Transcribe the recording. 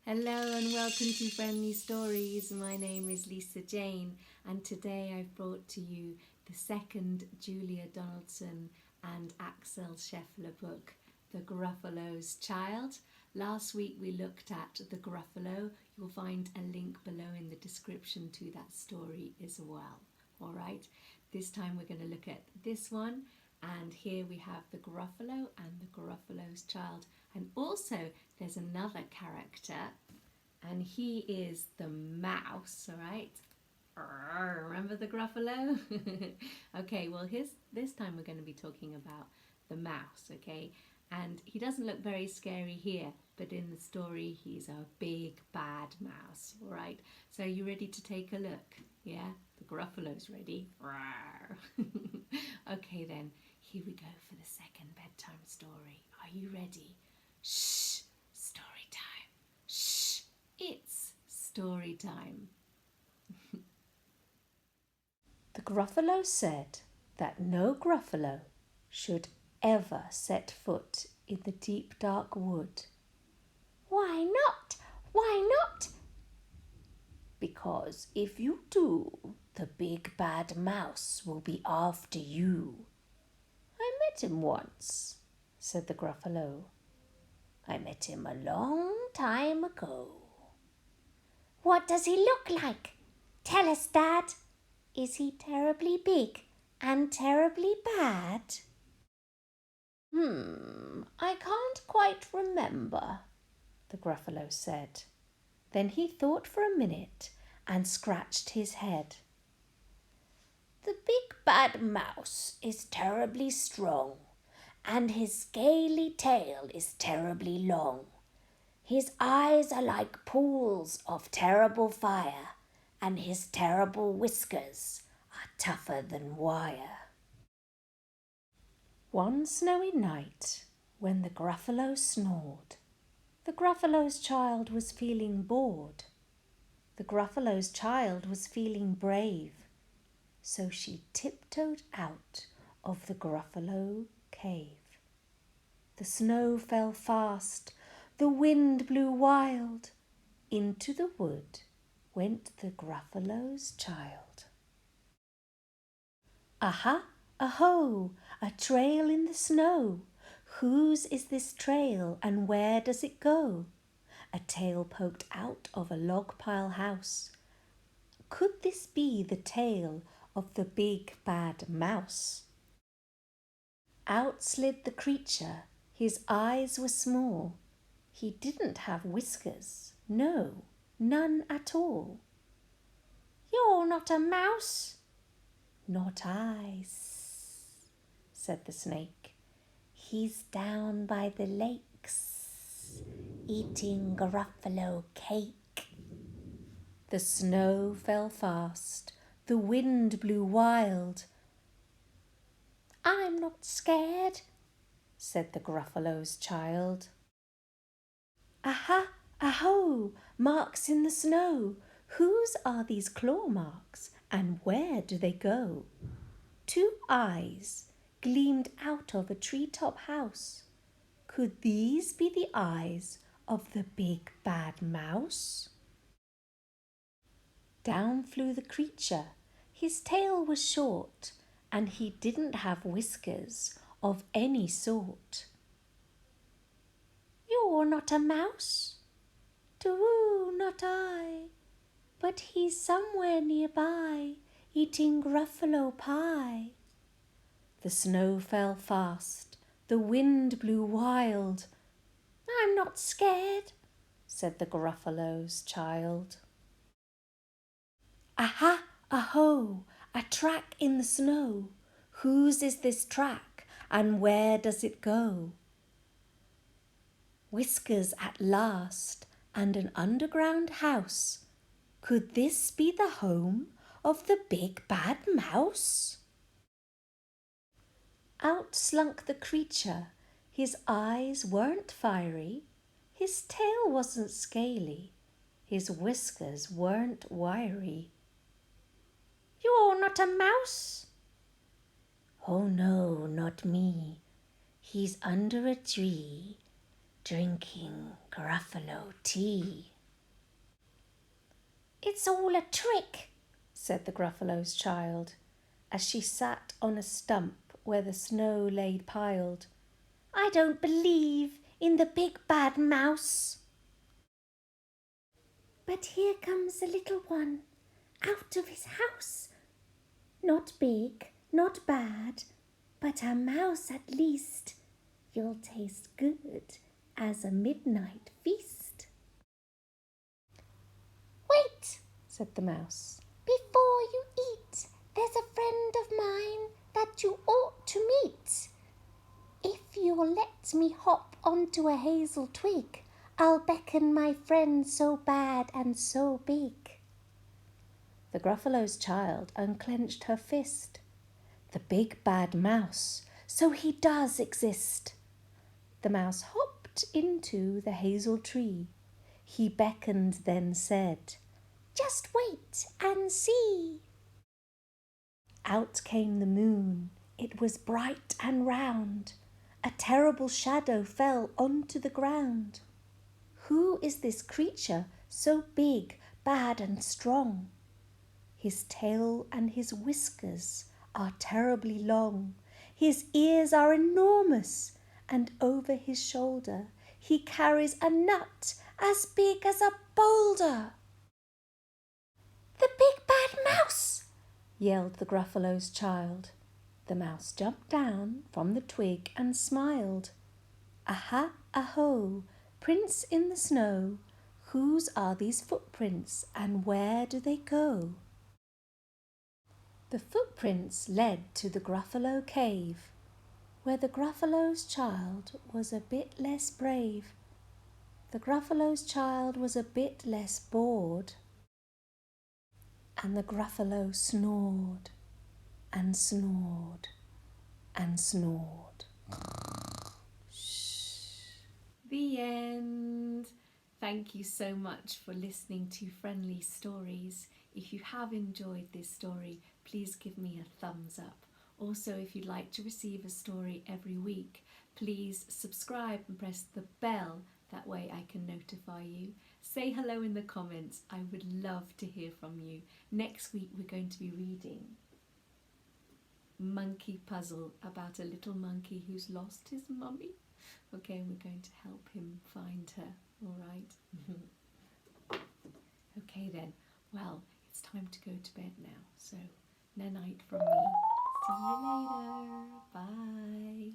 Hello and welcome to Friendly Stories. My name is Lisa Jane and today I've brought to you the second Julia Donaldson and Axel Scheffler book, The Gruffalo's Child. Last week we looked at The Gruffalo. You'll find a link below in the description to that story as well. Alright, this time we're going to look at this one, and here we have the Gruffalo and the Gruffalo's Child, and also there's another character and he is the mouse. All right, remember the Gruffalo? Okay, well this time we're going to be talking about the mouse. Okay, and he doesn't look very scary here, but in the story he's a big bad mouse. All right, so you ready to take a look? Yeah, the Gruffalo's ready. Okay then, here we go for the second bedtime story. Are you ready? Shh, story time. Shh, it's story time. The Gruffalo said that no Gruffalo should ever set foot in the deep dark wood. Why not? Why not? Because if you do, the big bad mouse will be after you. I met him once, said the Gruffalo. I met him a long time ago. What does he look like? Tell us, Dad. Is he terribly big and terribly bad? I can't quite remember, the Gruffalo said. Then he thought for a minute and scratched his head. The big bad mouse is terribly strong, and his scaly tail is terribly long. His eyes are like pools of terrible fire, and his terrible whiskers are tougher than wire. One snowy night, when the Gruffalo snored, the Gruffalo's child was feeling bored. The Gruffalo's child was feeling brave, so she tiptoed out of the Gruffalo cave. The snow fell fast, the wind blew wild. Into the wood went the Gruffalo's child. Aha, aho, a trail in the snow. Whose is this trail and where does it go? A tail poked out of a log pile house. Could this be the tail of the big bad mouse? Out slid the creature. His eyes were small. He didn't have whiskers. No, none at all. You're not a mouse. Not I, said the snake. He's down by the lakes, eating Gruffalo cake. The snow fell fast, the wind blew wild. I'm not scared, said the Gruffalo's child. Aha, aho, marks in the snow. Whose are these claw marks and where do they go? 2 eyes gleamed out of a treetop house. Could these be the eyes of the big bad mouse? Down flew the creature. His tail was short and he didn't have whiskers of any sort. You're not a mouse. Too, not I. But he's somewhere nearby, eating Gruffalo pie. The snow fell fast, the wind blew wild. I'm not scared, said the Gruffalo's child. Aha, aho, a track in the snow. Whose is this track and where does it go? Whiskers at last and an underground house. Could this be the home of the big bad mouse? Out slunk the creature. His eyes weren't fiery, his tail wasn't scaly, his whiskers weren't wiry. You're not a mouse? Oh no, not me. He's under a tree, drinking Gruffalo tea. "It's all a trick," said the Gruffalo's child, as she sat on a stump where the snow lay piled. "I don't believe in the big bad mouse." "But here comes a little one out of his house. Not big, not bad, but a mouse at least. You'll taste good as a midnight feast." "Wait," said the mouse. "Before you eat, there's a friend of mine that you ought to meet. If you'll let me hop onto a hazel twig, I'll beckon my friend so bad and so big." The Gruffalo's child unclenched her fist. The big bad mouse, so he does exist. The mouse hopped into the hazel tree. He beckoned, then said, "Just wait and see." Out came the moon. It was bright and round. A terrible shadow fell onto the ground. Who is this creature so big, bad and strong? His tail and his whiskers are terribly long. His ears are enormous, and over his shoulder he carries a nut as big as a boulder. "The big bad mouse!" yelled the Gruffalo's child. The mouse jumped down from the twig and smiled. "Aha, aho, prints in the snow, whose are these footprints and where do they go?" The footprints led to the Gruffalo cave, where the Gruffalo's child was a bit less brave. The Gruffalo's child was a bit less bored. And the Gruffalo snored and snored and snored. The end. Thank you so much for listening to Friendly Stories. If you have enjoyed this story, please give me a thumbs up. Also, if you'd like to receive a story every week, please subscribe and press the bell. That way I can notify you. Say hello in the comments. I would love to hear from you. Next week we're going to be reading Monkey Puzzle, about a little monkey who's lost his mummy. Okay, and we're going to help him find her. All right. Okay then. Well, it's time to go to bed now. So, night from me. See you later. Bye.